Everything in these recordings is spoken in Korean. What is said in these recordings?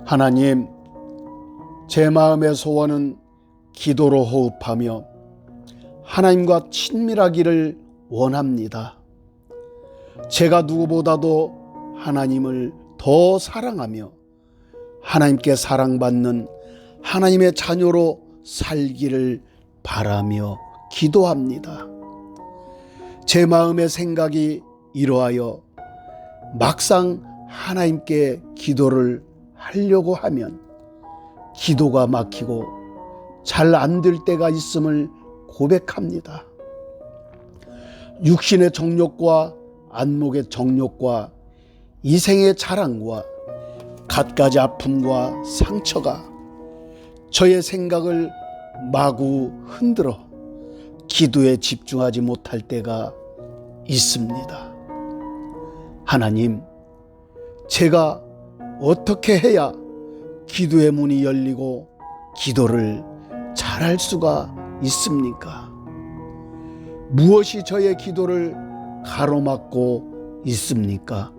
하나님, 제 마음의 소원은 기도로 호흡하며 하나님과 친밀하기를 원합니다. 제가 누구보다도 하나님을 더 사랑하며 하나님께 사랑받는 하나님의 자녀로 살기를 바라며 기도합니다. 제 마음의 생각이 이러하여 막상 하나님께 기도를 하려고 하면 기도가 막히고 잘 안 될 때가 있음을 고백합니다. 육신의 정욕과 안목의 정욕과 이생의 자랑과 갖가지 아픔과 상처가 저의 생각을 마구 흔들어 기도에 집중하지 못할 때가 있습니다. 하나님, 제가 어떻게 해야 기도의 문이 열리고 기도를 잘할 수가 있습니까? 무엇이 저의 기도를 가로막고 있습니까?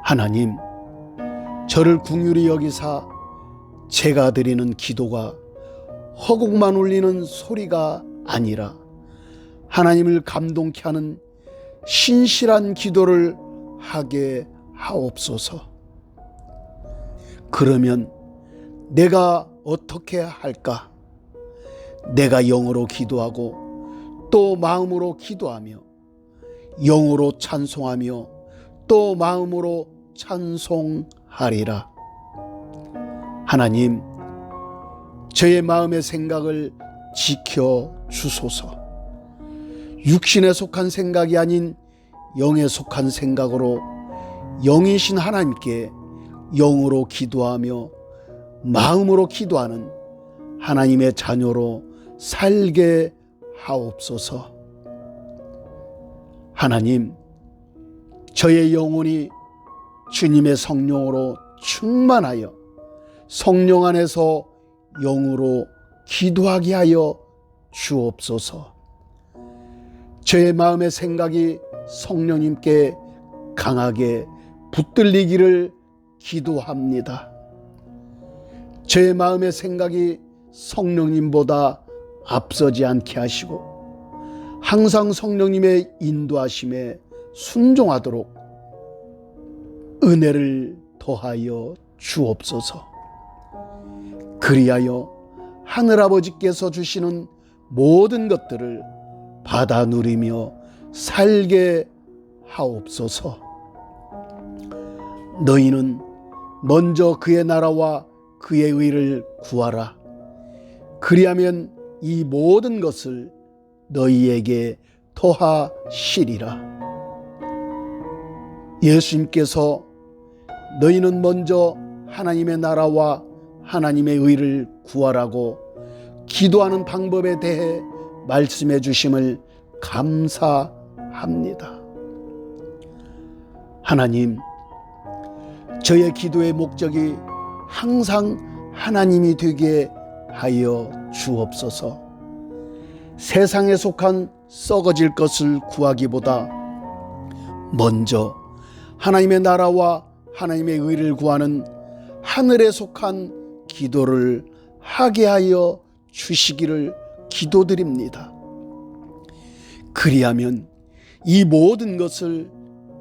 하나님, 저를 긍휼히 여기사 제가 드리는 기도가 허공만 울리는 소리가 아니라 하나님을 감동케 하는 신실한 기도를 하게 하옵소서. 그러면 내가 어떻게 할까? 내가 영으로 기도하고 또 마음으로 기도하며 영으로 찬송하며 또 마음으로 찬송하리라. 하나님, 저의 마음의 생각을 지켜 주소서. 육신에 속한 생각이 아닌 영에 속한 생각으로 영이신 하나님께 영으로 기도하며 마음으로 기도하는 하나님의 자녀로 살게 하옵소서. 하나님, 저의 영혼이 주님의 성령으로 충만하여 성령 안에서 영으로 기도하게 하여 주옵소서. 저의 마음의 생각이 성령님께 강하게 붙들리기를 기도합니다. 저의 마음의 생각이 성령님보다 앞서지 않게 하시고 항상 성령님의 인도하심에 순종하도록 은혜를 더하여 주옵소서. 그리하여 하늘아버지께서 주시는 모든 것들을 받아 누리며 살게 하옵소서. 너희는 먼저 그의 나라와 그의 의를 구하라. 그리하면 이 모든 것을 너희에게 더하시리라. 예수님께서 너희는 먼저 하나님의 나라와 하나님의 의를 구하라고 기도하는 방법에 대해 말씀해 주심을 감사합니다. 하나님, 저의 기도의 목적이 항상 하나님이 되게 하여 주옵소서. 세상에 속한 썩어질 것을 구하기보다 먼저 하나님의 나라와 하나님의 의를 구하는 하늘에 속한 기도를 하게 하여 주시기를 기도드립니다. 그리하면 이 모든 것을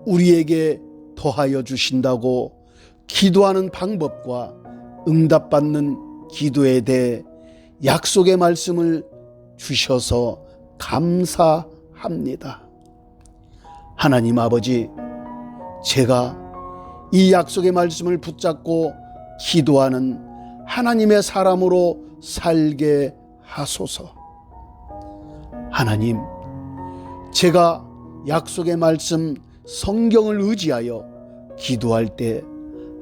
우리에게 더하여 주신다고 기도하는 방법과 응답받는 기도에 대해 약속의 말씀을 주셔서 감사합니다. 하나님 아버지, 제가 이 약속의 말씀을 붙잡고 기도하는 하나님의 사람으로 살게 하소서. 하나님, 제가 약속의 말씀 성경을 의지하여 기도할 때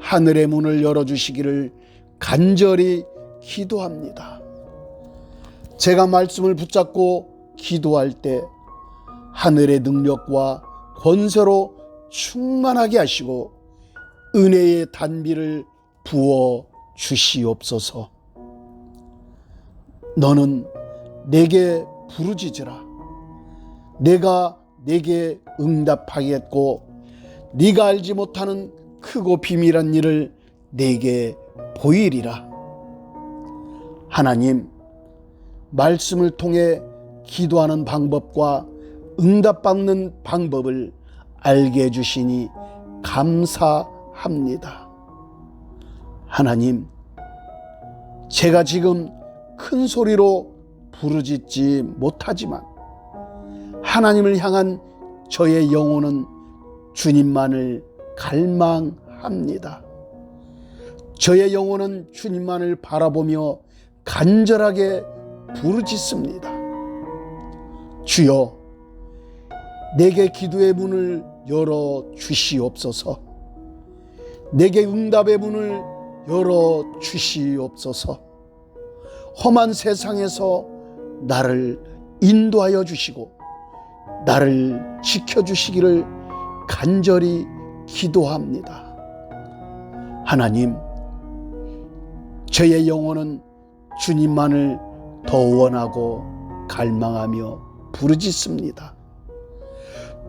하늘의 문을 열어주시기를 간절히 기도합니다. 제가 말씀을 붙잡고 기도할 때 하늘의 능력과 권세로 충만하게 하시고 은혜의 단비를 부어 주시옵소서. 너는 내게 부르짖으라. 내가 내게 응답하겠고 네가 알지 못하는 크고 비밀한 일을 내게 보이리라. 하나님, 말씀을 통해 기도하는 방법과 응답받는 방법을 알게 해주시니 감사합니다. 하나님, 제가 지금 큰 소리로 부르짖지 못하지만 하나님을 향한 저의 영혼은 주님만을 갈망합니다. 저의 영혼은 주님만을 바라보며 간절하게 부르짖습니다. 주여, 내게 기도의 문을 열어 주시옵소서. 내게 응답의 문을 열어 주시옵소서. 험한 세상에서 나를 인도하여 주시고 나를 지켜주시기를 간절히 기도합니다. 하나님, 저의 영혼은 주님만을 더 원하고 갈망하며 부르짖습니다.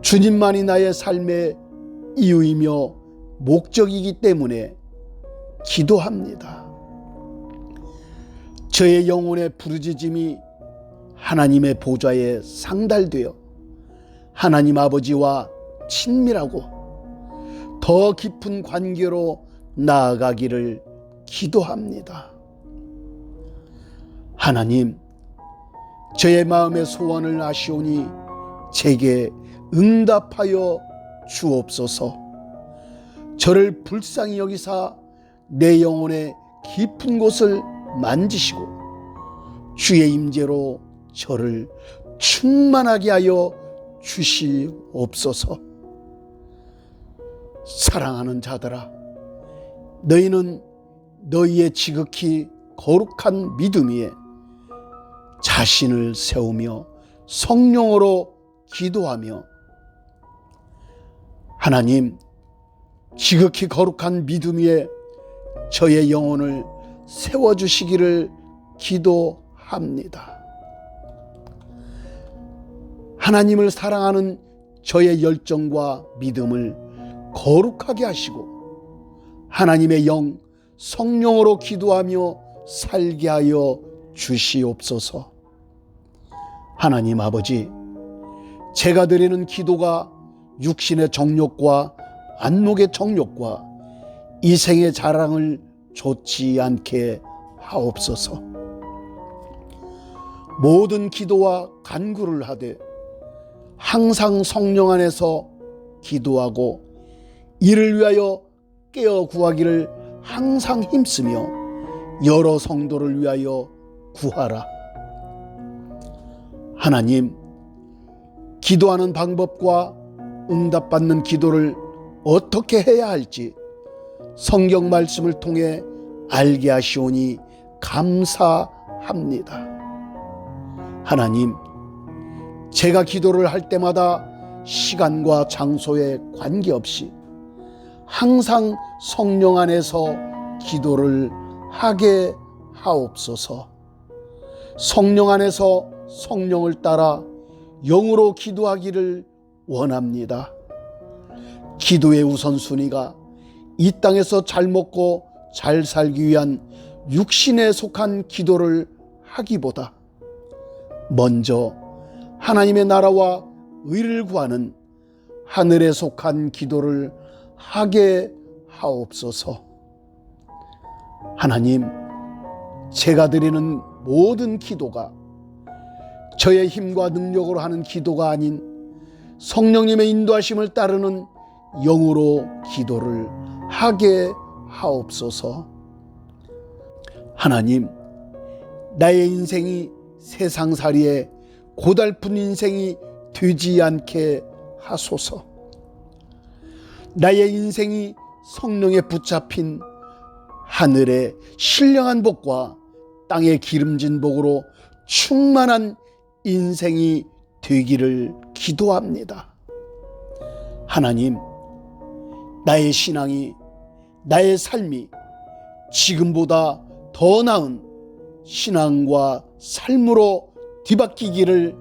주님만이 나의 삶의 이유이며 목적이기 때문에 기도합니다. 저의 영혼의 부르짖음이 하나님의 보좌에 상달되어 하나님 아버지와 친밀하고 더 깊은 관계로 나아가기를 기도합니다. 하나님, 저의 마음의 소원을 아시오니 제게 응답하여 주옵소서. 저를 불쌍히 여기사 내 영혼의 깊은 곳을 만지시고 주의 임재로 저를 충만하게 하여 주시옵소서. 사랑하는 자들아, 너희는 너희의 지극히 거룩한 믿음 위에 자신을 세우며 성령으로 기도하며 하나님, 지극히 거룩한 믿음 위에 저의 영혼을 세워주시기를 기도합니다. 하나님을 사랑하는 저의 열정과 믿음을 거룩하게 하시고 하나님의 영 성령으로 기도하며 살게 하여 주시옵소서. 하나님 아버지, 제가 드리는 기도가 육신의 정욕과 안목의 정욕과 이생의 자랑을 좇지 않게 하옵소서. 모든 기도와 간구를 하되 항상 성령 안에서 기도하고 이를 위하여 깨어 구하기를 항상 힘쓰며 여러 성도를 위하여 구하라. 하나님, 기도하는 방법과 응답받는 기도를 어떻게 해야 할지 성경 말씀을 통해 알게 하시오니 감사합니다. 하나님, 제가 기도를 할 때마다 시간과 장소에 관계없이 항상 성령 안에서 기도를 하게 하옵소서. 성령 안에서 성령을 따라 영으로 기도하기를 원합니다. 기도의 우선순위가 이 땅에서 잘 먹고 잘 살기 위한 육신에 속한 기도를 하기보다 먼저 하나님의 나라와 의를 구하는 하늘에 속한 기도를 하게 하옵소서. 하나님, 제가 드리는 모든 기도가 저의 힘과 능력으로 하는 기도가 아닌 성령님의 인도하심을 따르는 영으로 기도를 하게 하옵소서. 하나님, 나의 인생이 세상살이에 고달픈 인생이 되지 않게 하소서. 나의 인생이 성령에 붙잡힌 하늘의 신령한 복과 땅의 기름진 복으로 충만한 인생이 되기를 기도합니다. 하나님, 나의 신앙이, 나의 삶이 지금보다 더 나은 신앙과 삶으로 뒤바뀌기를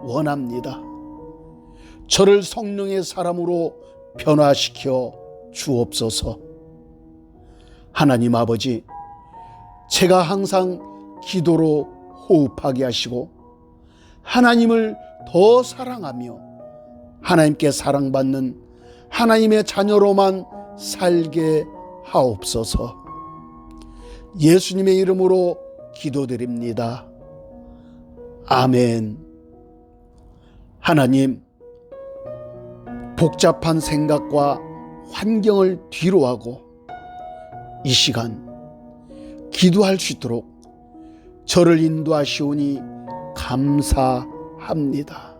원합니다. 저를 성령의 사람으로 변화시켜 주옵소서. 하나님 아버지, 제가 항상 기도로 호흡하게 하시고 하나님을 더 사랑하며 하나님께 사랑받는 하나님의 자녀로만 살게 하옵소서. 예수님의 이름으로 기도드립니다. 아멘. 하나님, 복잡한 생각과 환경을 뒤로하고 이 시간 기도할 수 있도록 저를 인도하시오니 감사합니다.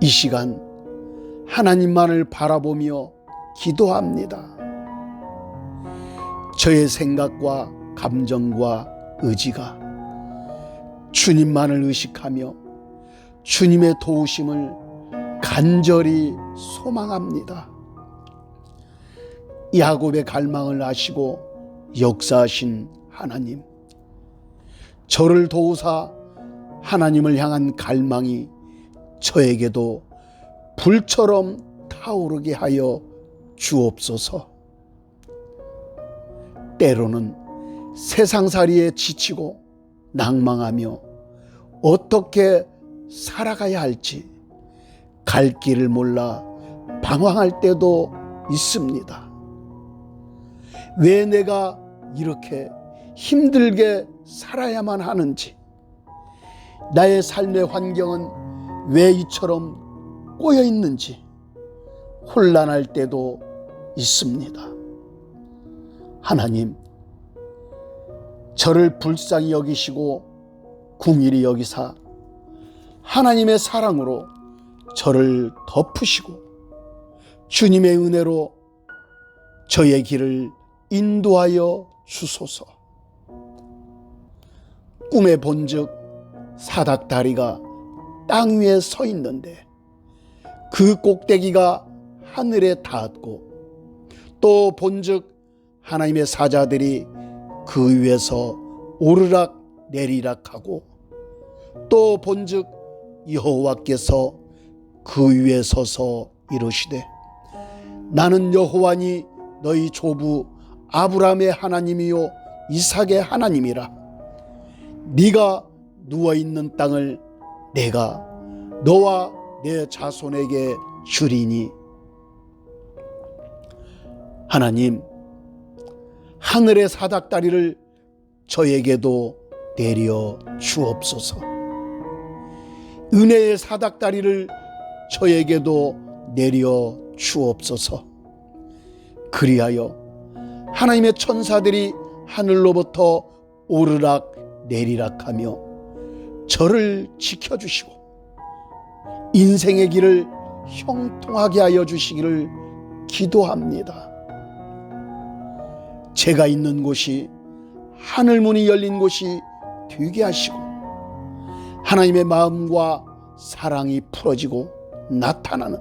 이 시간 하나님만을 바라보며 기도합니다. 저의 생각과 감정과 의지가 주님만을 의식하며 주님의 도우심을 간절히 소망합니다. 야곱의 갈망을 아시고 역사하신 하나님, 저를 도우사 하나님을 향한 갈망이 저에게도 불처럼 타오르게 하여 주옵소서. 때로는 세상살이에 지치고 낭망하며 어떻게 살아가야 할지 갈 길을 몰라 방황할 때도 있습니다. 왜 내가 이렇게 힘들게 살아야만 하는지, 나의 삶의 환경은 왜 이처럼 꼬여 있는지 혼란할 때도 있습니다. 하나님, 저를 불쌍히 여기시고 긍휼히 여기사 하나님의 사랑으로 저를 덮으시고 주님의 은혜로 저의 길을 인도하여 주소서. 꿈에 본즉 사닥다리가 땅 위에 서 있는데 그 꼭대기가 하늘에 닿았고, 또 본즉 하나님의 사자들이 그 위에서 오르락 내리락하고, 또 본즉 여호와께서 그 위에 서서 이르시되 나는 여호와니 너희 조부 아브라함의 하나님이요 이삭의 하나님이라. 네가 누워있는 땅을 내가 너와 내 자손에게 주리니. 하나님, 하늘의 사닥다리를 저에게도 내려 주옵소서. 은혜의 사닥다리를 저에게도 내려 주옵소서. 그리하여 하나님의 천사들이 하늘로부터 오르락 내리락하며 저를 지켜주시고 인생의 길을 형통하게 하여 주시기를 기도합니다. 제가 있는 곳이 하늘문이 열린 곳이 되게 하시고 하나님의 마음과 사랑이 풀어지고 나타나는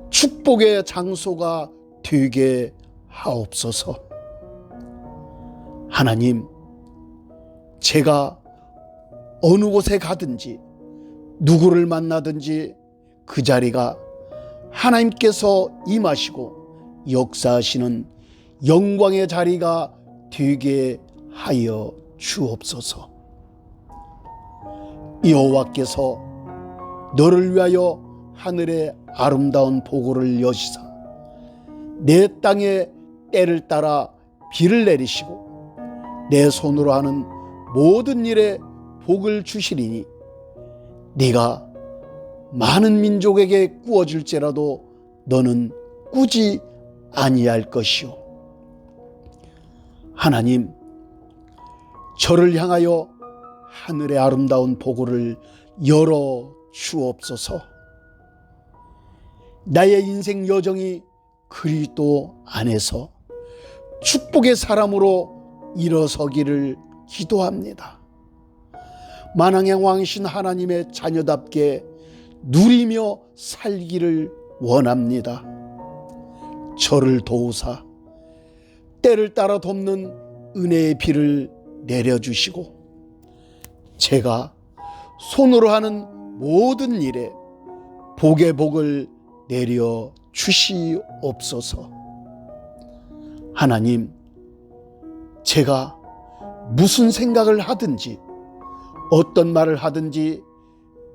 축복의 장소가 되게 하옵소서. 하나님, 제가 어느 곳에 가든지 누구를 만나든지 그 자리가 하나님께서 임하시고 역사하시는 영광의 자리가 되게 하여 주옵소서. 여호와께서 너를 위하여 하늘의 아름다운 보고를 여시사 내 땅에 때를 따라 비를 내리시고 내 손으로 하는 모든 일에 복을 주시리니 네가 많은 민족에게 꾸어줄지라도 너는 꾸지 아니할 것이요. 하나님, 저를 향하여 하늘의 아름다운 보고를 열어 주옵소서. 나의 인생 여정이 그리스도 안에서 축복의 사람으로 일어서기를 기도합니다. 만왕의 왕이신 하나님의 자녀답게 누리며 살기를 원합니다. 저를 도우사 때를 따라 돕는 은혜의 비를 내려주시고 제가 손으로 하는 모든 일에 복의 복을 내려 주시옵소서. 하나님, 제가 무슨 생각을 하든지 어떤 말을 하든지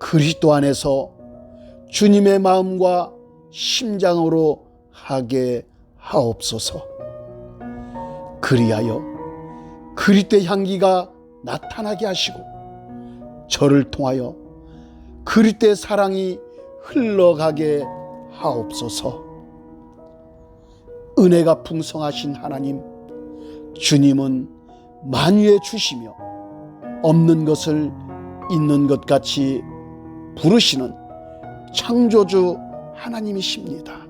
그리스도 안에서 주님의 마음과 심장으로 하게 하옵소서. 그리하여 그리스도의 향기가 나타나게 하시고 저를 통하여 그리스도의 사랑이 흘러가게 하옵소서. 은혜가 풍성하신 하나님, 주님은 만유에 주시며 없는 것을 있는 것 같이 부르시는 창조주 하나님이십니다.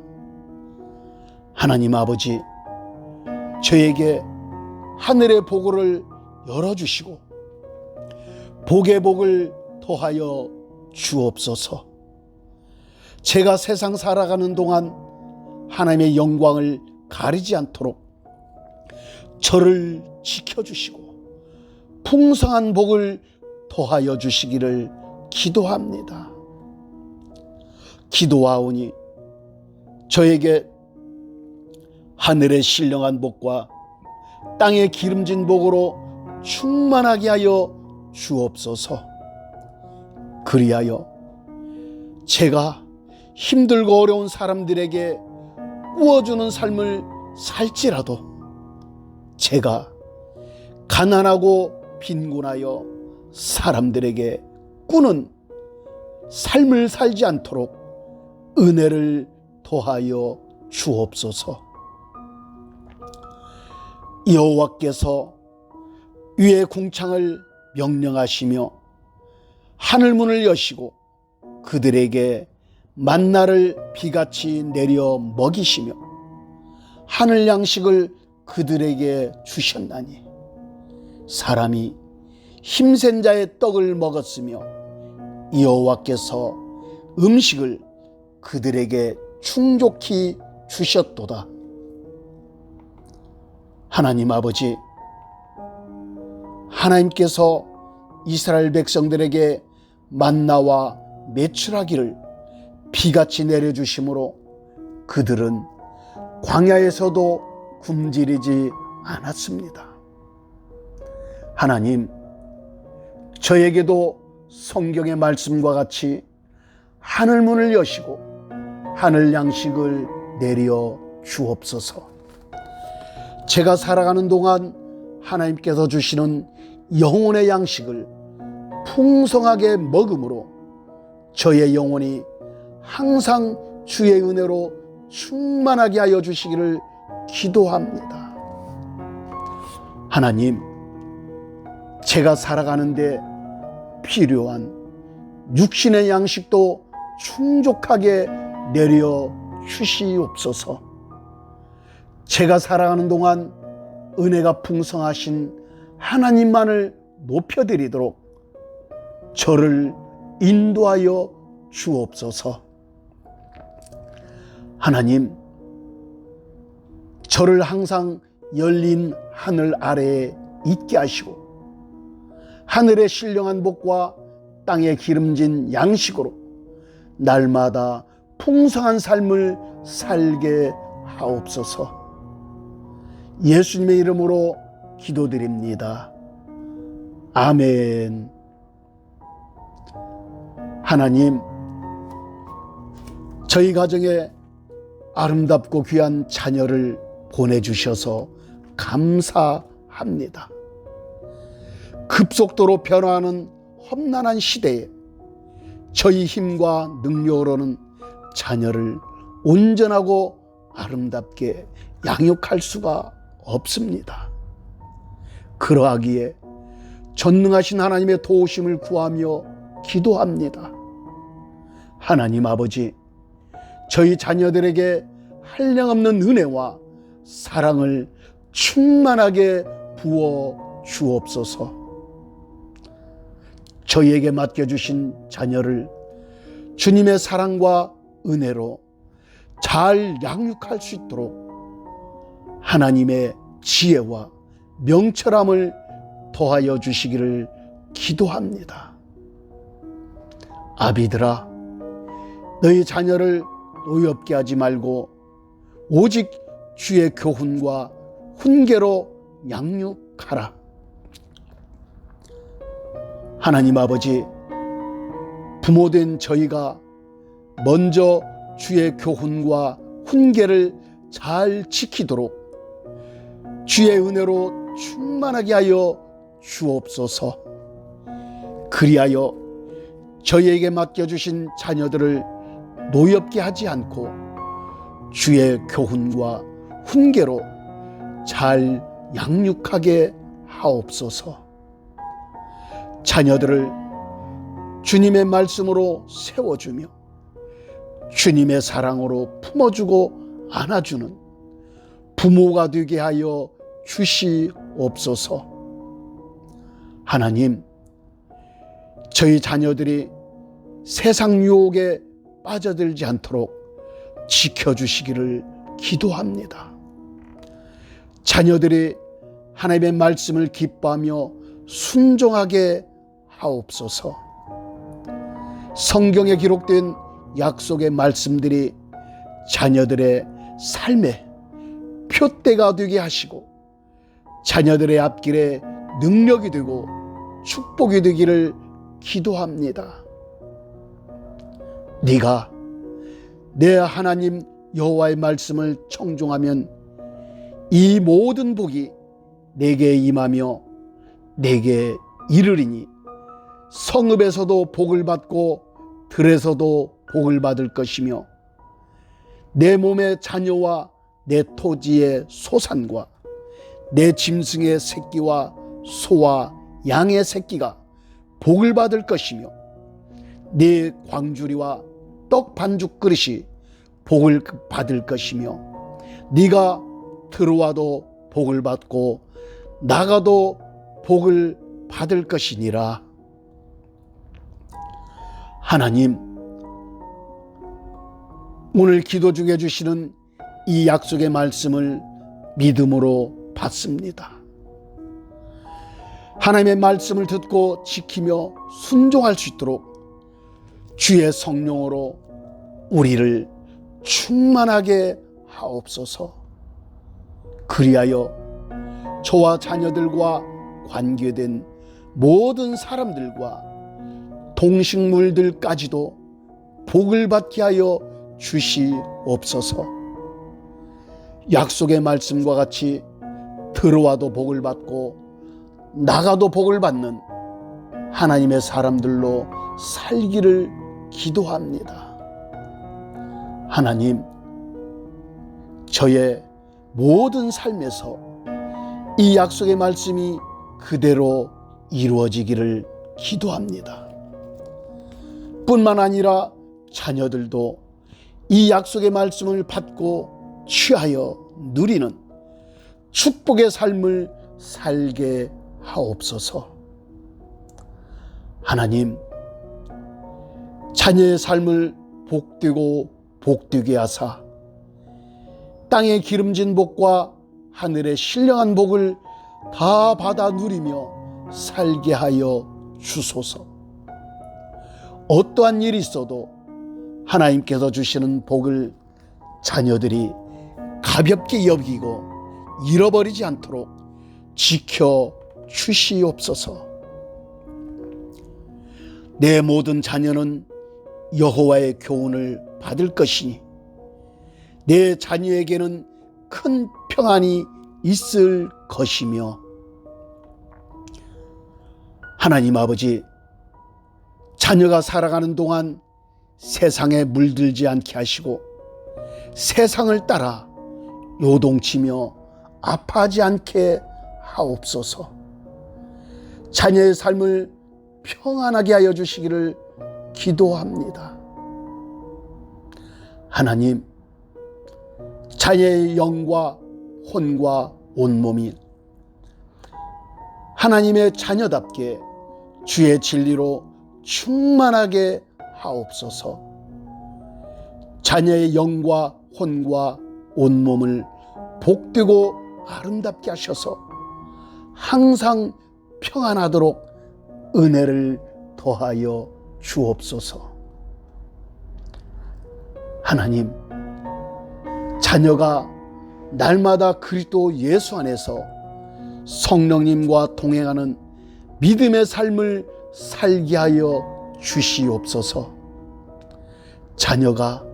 하나님 아버지, 저에게 하늘의 보고를 열어주시고 복의 복을 더하여 주옵소서. 제가 세상 살아가는 동안 하나님의 영광을 가리지 않도록 저를 지켜주시고 풍성한 복을 더하여 주시기를 기도합니다. 기도하오니 저에게 하늘의 신령한 복과 땅의 기름진 복으로 충만하게 하여 주옵소서. 그리하여 제가 힘들고 어려운 사람들에게 꾸어주는 삶을 살지라도 제가 가난하고 빈곤하여 사람들에게 꾸는 삶을 살지 않도록 은혜를 더하여 주옵소서. 여호와께서 위의 궁창을 명령하시며 하늘문을 여시고 그들에게 만나를 비같이 내려 먹이시며 하늘 양식을 그들에게 주셨나니 사람이 힘센 자의 떡을 먹었으며 여호와께서 음식을 그들에게 충족히 주셨도다. 하나님 아버지, 하나님께서 이스라엘 백성들에게 만나와 메추라기를 비같이 내려주심으로 그들은 광야에서도 굶주리지 않았습니다. 하나님, 저에게도 성경의 말씀과 같이 하늘문을 여시고 하늘 양식을 내려 주옵소서. 제가 살아가는 동안 하나님께서 주시는 영혼의 양식을 풍성하게 먹음으로 저의 영혼이 항상 주의 은혜로 충만하게 하여 주시기를 기도합니다. 하나님, 제가 살아가는데 필요한 육신의 양식도 충족하게 내려 주시옵소서. 제가 살아가는 동안 은혜가 풍성하신 하나님만을 높여드리도록 저를 인도하여 주옵소서. 하나님, 저를 항상 열린 하늘 아래에 있게 하시고 하늘의 신령한 복과 땅의 기름진 양식으로 날마다 풍성한 삶을 살게 하옵소서. 예수님의 이름으로 기도드립니다. 아멘. 하나님, 저희 가정에 아름답고 귀한 자녀를 보내주셔서 감사합니다. 급속도로 변화하는 험난한 시대에 저희 힘과 능력으로는 자녀를 온전하고 아름답게 양육할 수가 없습니다. 그러하기에 전능하신 하나님의 도우심을 구하며 기도합니다. 하나님 아버지, 저희 자녀들에게 한량없는 은혜와 사랑을 충만하게 부어 주옵소서. 저희에게 맡겨주신 자녀를 주님의 사랑과 은혜로 잘 양육할 수 있도록 하나님의 지혜와 명철함을 더하여 주시기를 기도합니다. 아비들아, 너희 자녀를 노엽게 하지 말고 오직 주의 교훈과 훈계로 양육하라. 하나님 아버지, 부모된 저희가 먼저 주의 교훈과 훈계를 잘 지키도록 주의 은혜로 충만하게 하여 주옵소서. 그리하여 저희에게 맡겨주신 자녀들을 노엽게 하지 않고 주의 교훈과 훈계로 잘 양육하게 하옵소서. 자녀들을 주님의 말씀으로 세워주며 주님의 사랑으로 품어주고 안아주는 부모가 되게 하여 주시옵소서. 하나님, 저희 자녀들이 세상 유혹에 빠져들지 않도록 지켜주시기를 기도합니다. 자녀들이 하나님의 말씀을 기뻐하며 순종하게 하옵소서. 성경에 기록된 약속의 말씀들이 자녀들의 삶의 표대가 되게 하시고 자녀들의 앞길에 능력이 되고 축복이 되기를 기도합니다. 네가 내 하나님 여호와의 말씀을 청종하면 이 모든 복이 내게 임하며 내게 이르리니 성읍에서도 복을 받고 들에서도 복을 받을 것이며 내 몸의 자녀와 내 토지의 소산과 내 짐승의 새끼와 소와 양의 새끼가 복을 받을 것이며 네 광주리와 떡 반죽 그릇이 복을 받을 것이며 네가 들어와도 복을 받고 나가도 복을 받을 것이니라. 하나님, 오늘 기도 중에 주시는 이 약속의 말씀을 믿음으로 받습니다. 하나님의 말씀을 듣고 지키며 순종할 수 있도록 주의 성령으로 우리를 충만하게 하옵소서. 그리하여 저와 자녀들과 관계된 모든 사람들과 동식물들까지도 복을 받게 하여 주시옵소서. 약속의 말씀과 같이 들어와도 복을 받고 나가도 복을 받는 하나님의 사람들로 살기를 기도합니다. 하나님, 저의 모든 삶에서 이 약속의 말씀이 그대로 이루어지기를 기도합니다. 뿐만 아니라 자녀들도 이 약속의 말씀을 받고 취하여 누리는 축복의 삶을 살게 하옵소서. 하나님, 자녀의 삶을 복되고 복되게 하사 땅의 기름진 복과 하늘의 신령한 복을 다 받아 누리며 살게 하여 주소서. 어떠한 일이 있어도 하나님께서 주시는 복을 자녀들이 가볍게 여기고 잃어버리지 않도록 지켜 주시옵소서. 내 모든 자녀는 여호와의 교훈을 받을 것이니 내 자녀에게는 큰 평안이 있을 것이며, 하나님 아버지, 자녀가 살아가는 동안 세상에 물들지 않게 하시고 세상을 따라 요동치며 아파하지 않게 하옵소서. 자녀의 삶을 평안하게 하여 주시기를 기도합니다. 하나님, 자녀의 영과 혼과 온몸이 하나님의 자녀답게 주의 진리로 충만하게 하옵소서. 자녀의 영과 혼과 온몸을 복되고 아름답게 하셔서 항상 평안하도록 은혜를 더하여 주옵소서. 하나님, 자녀가 날마다 그리스도 예수 안에서 성령님과 동행하는 믿음의 삶을 살게 하여 주시옵소서. 자녀가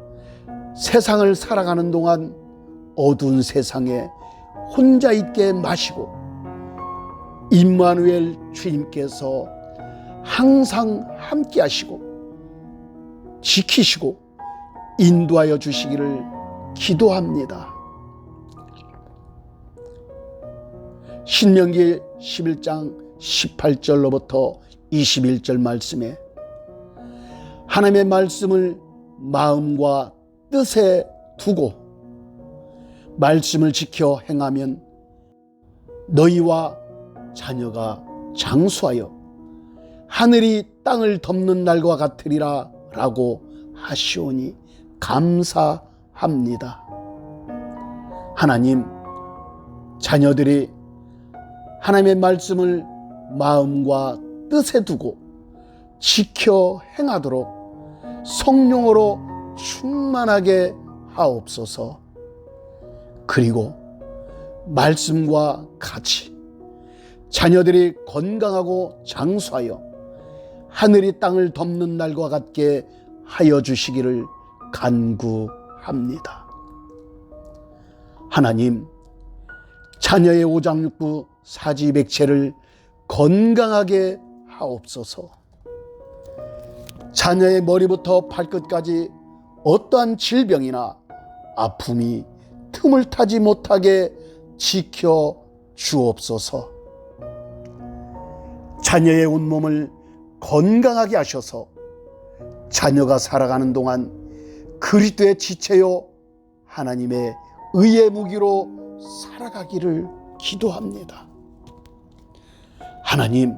세상을 살아가는 동안 어두운 세상에 혼자 있게 마시고 임마누엘 주님께서 항상 함께 하시고 지키시고 인도하여 주시기를 기도합니다. 신명기 11장 18절로부터 21절 말씀에 하나님의 말씀을 마음과 뜻에 두고 말씀을 지켜 행하면 너희와 자녀가 장수하여 하늘이 땅을 덮는 날과 같으리라 라고 하시오니 감사합니다. 하나님, 자녀들이 하나님의 말씀을 마음과 뜻에 두고 지켜 행하도록 성령으로 충만하게 하옵소서. 그리고 말씀과 같이 자녀들이 건강하고 장수하여 하늘이 땅을 덮는 날과 같게 하여 주시기를 간구합니다. 하나님, 자녀의 오장육부 사지백체를 건강하게 하옵소서. 자녀의 머리부터 발끝까지 어떠한 질병이나 아픔이 틈을 타지 못하게 지켜 주옵소서. 자녀의 온몸을 건강하게 하셔서 자녀가 살아가는 동안 그리스도의 지체요 하나님의 의의 무기로 살아가기를 기도합니다. 하나님,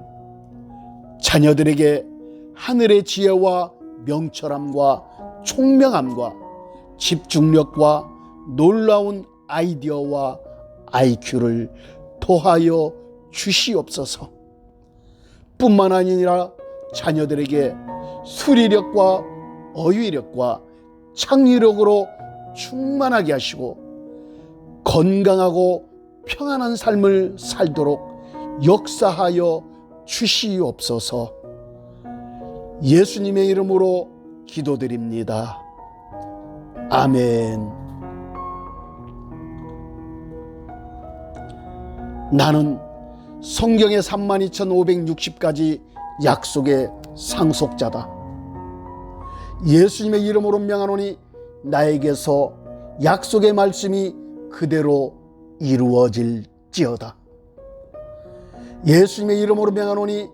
자녀들에게 하늘의 지혜와 명철함과 총명함과 집중력과 놀라운 아이디어와 IQ를 더하여 주시옵소서. 뿐만 아니라 자녀들에게 수리력과 어휘력과 창의력으로 충만하게 하시고 건강하고 평안한 삶을 살도록 역사하여 주시옵소서. 예수님의 이름으로 기도드립니다. 아멘. 나는 성경의 32,560가지 약속의 상속자다. 예수님의 이름으로 명하노니 나에게서 약속의 말씀이 그대로 이루어질지어다. 예수님의 이름으로 명하노니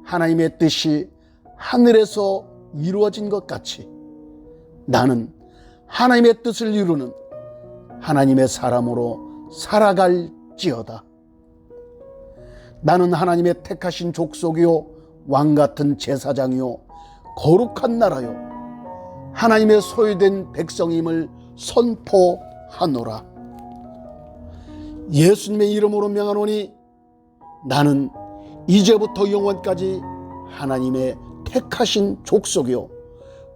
하나님의 뜻이 하늘에서 이루어진 것 같이 나는 하나님의 뜻을 이루는 하나님의 사람으로 살아갈지어다. 나는 하나님의 택하신 족속이요 왕같은 제사장이요 거룩한 나라요 하나님의 소유된 백성임을 선포하노라. 예수님의 이름으로 명하노니 나는 이제부터 영원까지 하나님의 택하신 족속이요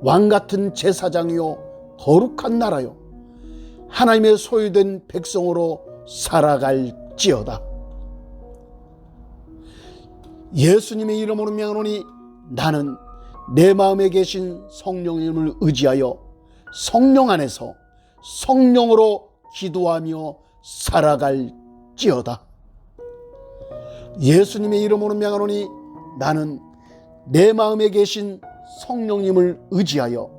왕같은 제사장이요 거룩한 나라요 하나님의 소유된 백성으로 살아갈지어다. 예수님의 이름으로 명하노니 나는 내 마음에 계신 성령님을 의지하여 성령 안에서 성령으로 기도하며 살아갈지어다. 예수님의 이름으로 명하노니 나는 내 마음에 계신 성령님을 의지하여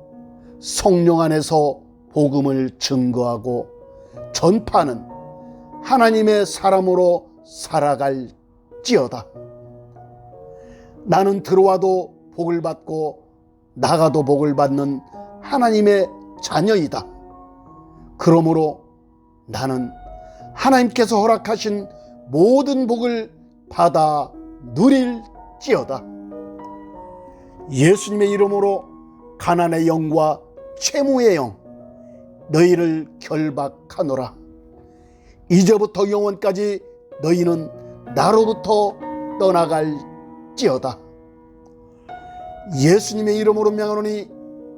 성령 안에서 복음을 증거하고 전파하는 하나님의 사람으로 살아갈지어다. 나는 들어와도 복을 받고 나가도 복을 받는 하나님의 자녀이다. 그러므로 나는 하나님께서 허락하신 모든 복을 받아 누릴지어다. 예수님의 이름으로 가난의 영과 채무의 영 너희를 결박하노라. 이제부터 영원까지 너희는 나로부터 떠나갈지어다. 예수님의 이름으로 명하노니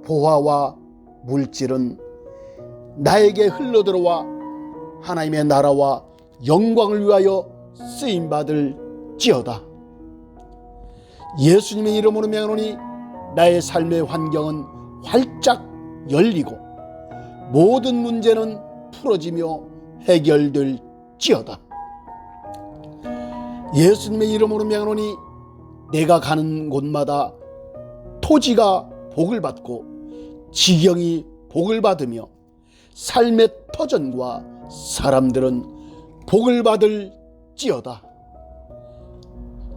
보화와 물질은 나에게 흘러들어와 하나님의 나라와 영광을 위하여 쓰임받을지어다. 예수님의 이름으로 명하노니 나의 삶의 환경은 활짝 열리고 모든 문제는 풀어지며 해결될지어다. 예수님의 이름으로 명하노니 내가 가는 곳마다 토지가 복을 받고 지경이 복을 받으며 삶의 터전과 사람들은 복을 받을지어다.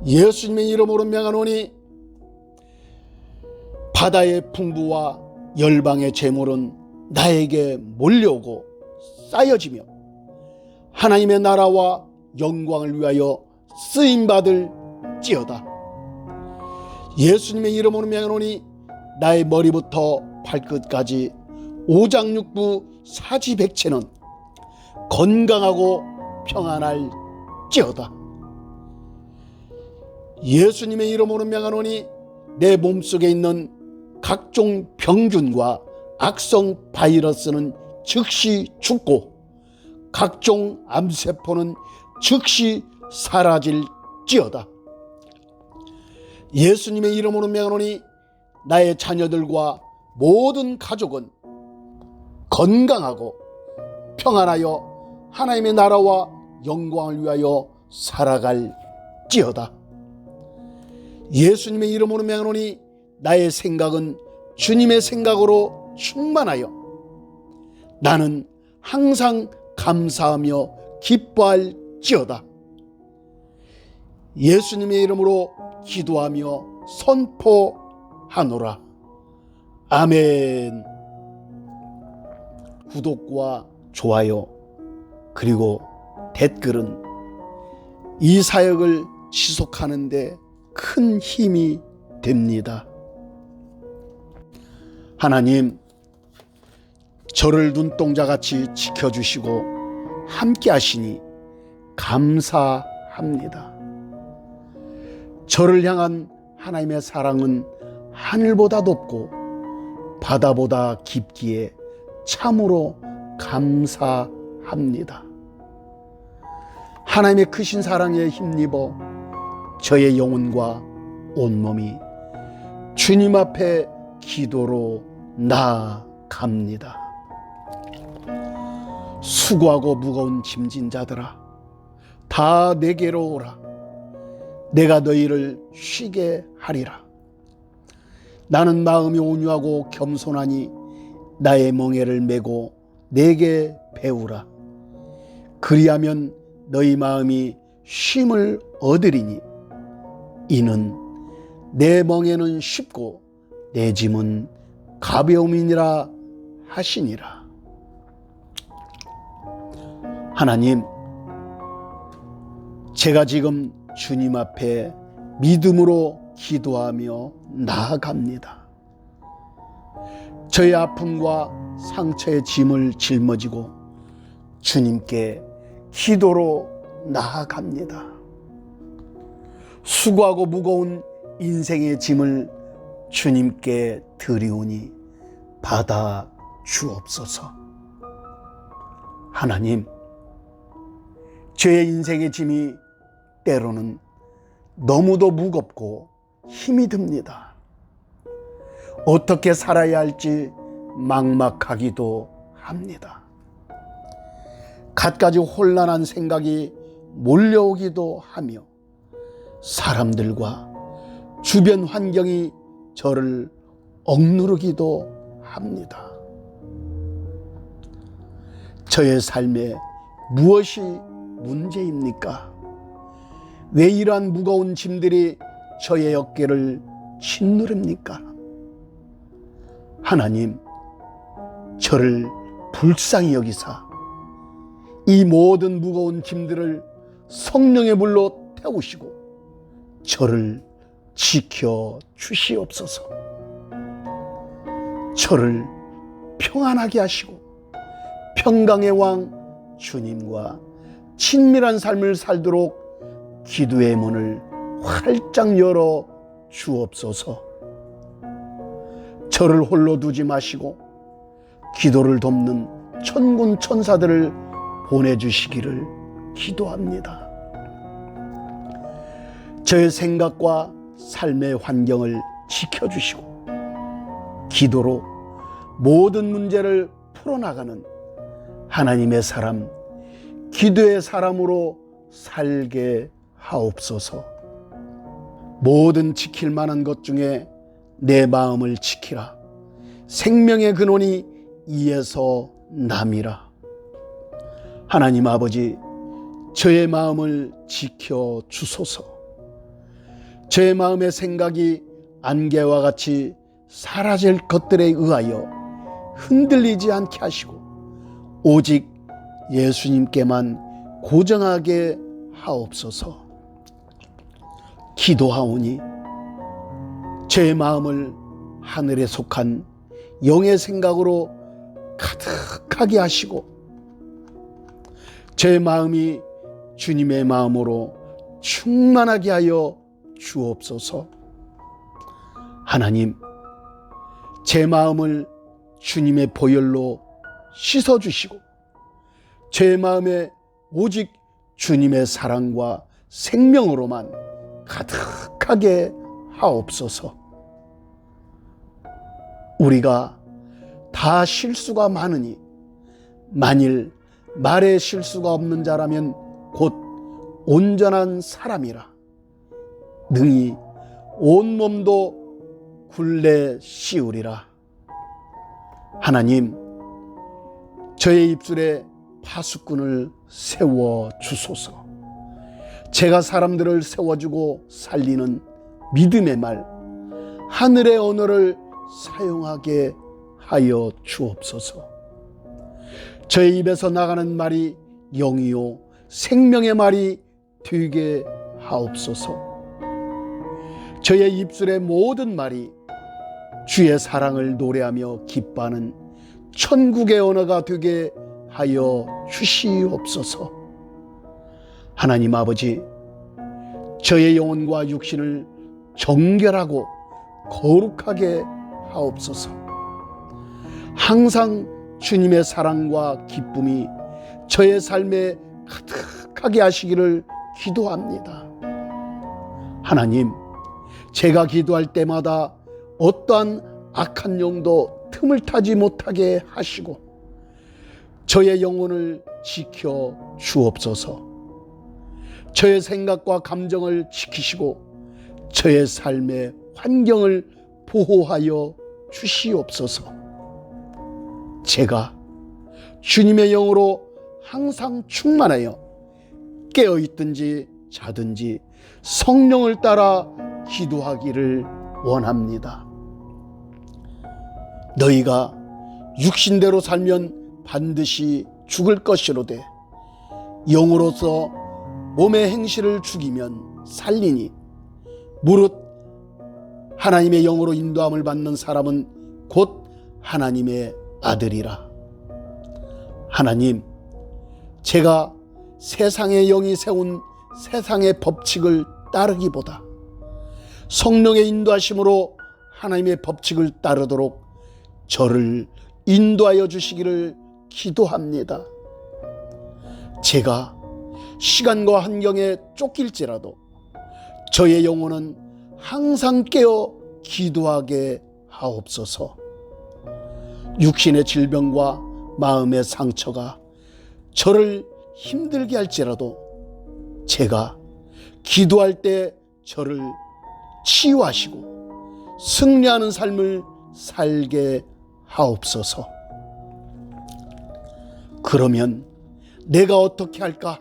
예수님의 이름으로 명하노니 바다의 풍부와 열방의 재물은 나에게 몰려오고 쌓여지며 하나님의 나라와 영광을 위하여 쓰임받을지어다. 예수님의 이름으로 명하노니 나의 머리부터 발끝까지 오장육부 사지백체는 건강하고 평안할지어다. 예수님의 이름으로 명하노니 내 몸속에 있는 각종 병균과 악성 바이러스는 즉시 죽고 각종 암세포는 즉시 사라질지어다. 예수님의 이름으로 명하노니 나의 자녀들과 모든 가족은 건강하고 평안하여 하나님의 나라와 영광을 위하여 살아갈지어다. 예수님의 이름으로 명하노니 나의 생각은 주님의 생각으로 충만하여 나는 항상 감사하며 기뻐할지어다. 예수님의 이름으로 기도하며 선포하노라. 아멘. 구독과 좋아요 그리고 댓글은 이 사역을 지속하는 데 큰 힘이 됩니다. 하나님, 저를 눈동자같이 지켜주시고 함께 하시니 감사합니다. 저를 향한 하나님의 사랑은 하늘보다 높고 바다보다 깊기에 참으로 감사합니다. 하나님의 크신 사랑에 힘입어 저의 영혼과 온몸이 주님 앞에 기도로 나아갑니다. 수고하고 무거운 짐진 자들아, 다 내게로 오라. 내가 너희를 쉬게 하리라. 나는 마음이 온유하고 겸손하니 나의 멍에를 메고 내게 배우라. 그리하면 너희 마음이 쉼을 얻으리니 이는 내 멍에는 쉽고 내 짐은 가벼움이니라 하시니라. 하나님, 제가 지금 주님 앞에 믿음으로 기도하며 나아갑니다. 저의 아픔과 상처의 짐을 짊어지고 주님께 기도로 나아갑니다. 수고하고 무거운 인생의 짐을 주님께 드리오니 받아 주옵소서. 하나님, 저의 인생의 짐이 때로는 너무도 무겁고 힘이 듭니다. 어떻게 살아야 할지 막막하기도 합니다. 갖가지 혼란한 생각이 몰려오기도 하며 사람들과 주변 환경이 저를 억누르기도 합니다. 저의 삶에 무엇이 문제입니까? 왜 이러한 무거운 짐들이 저의 어깨를 짓누릅니까? 하나님, 저를 불쌍히 여기사 이 모든 무거운 짐들을 성령의 불로 태우시고 저를 지켜 주시옵소서. 저를 평안하게 하시고 평강의 왕 주님과 친밀한 삶을 살도록 기도의 문을 활짝 열어 주옵소서. 저를 홀로 두지 마시고 기도를 돕는 천군 천사들을 보내주시기를 기도합니다. 저의 생각과 삶의 환경을 지켜주시고 기도로 모든 문제를 풀어나가는 하나님의 사람, 기도의 사람으로 살게 하옵소서. 모든 지킬 만한 것 중에 내 마음을 지키라. 생명의 근원이 이에서 남이라. 하나님 아버지, 저의 마음을 지켜 주소서. 저의 마음의 생각이 안개와 같이 사라질 것들에 의하여 흔들리지 않게 하시고 오직 예수님께만 고정하게 하옵소서. 기도하오니 제 마음을 하늘에 속한 영의 생각으로 가득하게 하시고 제 마음이 주님의 마음으로 충만하게 하여 주옵소서. 하나님, 제 마음을 주님의 보혈로 씻어주시고 제 마음에 오직 주님의 사랑과 생명으로만 가득하게 하옵소서. 우리가 다 실수가 많으니 만일 말에 실수가 없는 자라면 곧 온전한 사람이라 능히 온몸도 굴레 씌우리라. 하나님, 저의 입술에 파수꾼을 세워 주소서. 제가 사람들을 세워주고 살리는 믿음의 말, 하늘의 언어를 사용하게 하여 주옵소서. 저의 입에서 나가는 말이 영이요 생명의 말이 되게 하옵소서. 저의 입술의 모든 말이 주의 사랑을 노래하며 기뻐하는 천국의 언어가 되게 하여 주시옵소서. 하나님 아버지, 저의 영혼과 육신을 정결하고 거룩하게 하옵소서. 항상 주님의 사랑과 기쁨이 저의 삶에 가득하게 하시기를 기도합니다. 하나님, 제가 기도할 때마다 어떠한 악한 영도 틈을 타지 못하게 하시고 저의 영혼을 지켜 주옵소서. 저의 생각과 감정을 지키시고 저의 삶의 환경을 보호하여 주시옵소서. 제가 주님의 영으로 항상 충만하여 깨어있든지 자든지 성령을 따라 기도하기를 원합니다. 너희가 육신대로 살면 반드시 죽을 것이로되 영으로서 몸의 행실을 죽이면 살리니 무릇 하나님의 영으로 인도함을 받는 사람은 곧 하나님의 아들이라. 하나님, 제가 세상의 영이 세운 세상의 법칙을 따르기보다 성령의 인도하심으로 하나님의 법칙을 따르도록 저를 인도하여 주시기를 기도합니다. 제가 시간과 환경에 쫓길지라도 저의 영혼은 항상 깨어 기도하게 하옵소서. 육신의 질병과 마음의 상처가 저를 힘들게 할지라도 제가 기도할 때 저를 치유하시고 승리하는 삶을 살게 하옵소서. 그러면 내가 어떻게 할까?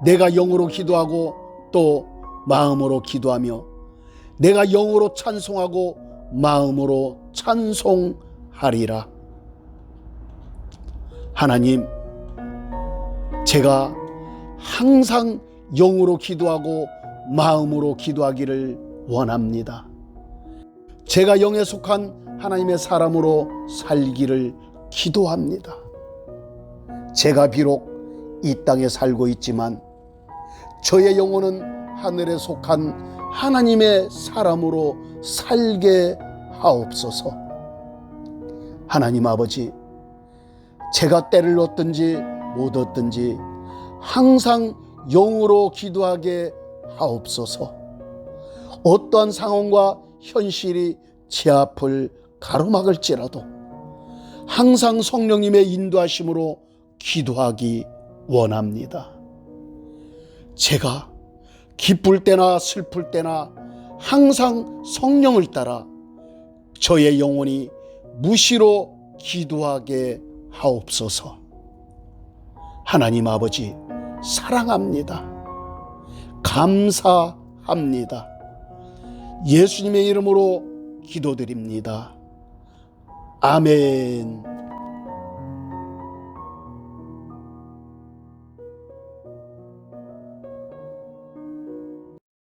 내가 영으로 기도하고 또 마음으로 기도하며 내가 영으로 찬송하고 마음으로 찬송하리라. 하나님, 제가 항상 영으로 기도하고 마음으로 기도하기를 원합니다. 제가 영에 속한 하나님의 사람으로 살기를 기도합니다. 제가 비록 이 땅에 살고 있지만 저의 영혼은 하늘에 속한 하나님의 사람으로 살게 하옵소서. 하나님 아버지, 제가 때를 얻든지 못 얻든지 항상 영으로 기도하게 하옵소서. 어떠한 상황과 현실이 제 앞을 가로막을지라도 항상 성령님의 인도하심으로 기도하기 원합니다. 제가 기쁠 때나 슬플 때나 항상 성령을 따라 저의 영혼이 무시로 기도하게 하옵소서. 하나님 아버지 사랑합니다. 감사합니다. 예수님의 이름으로 기도드립니다. 아멘.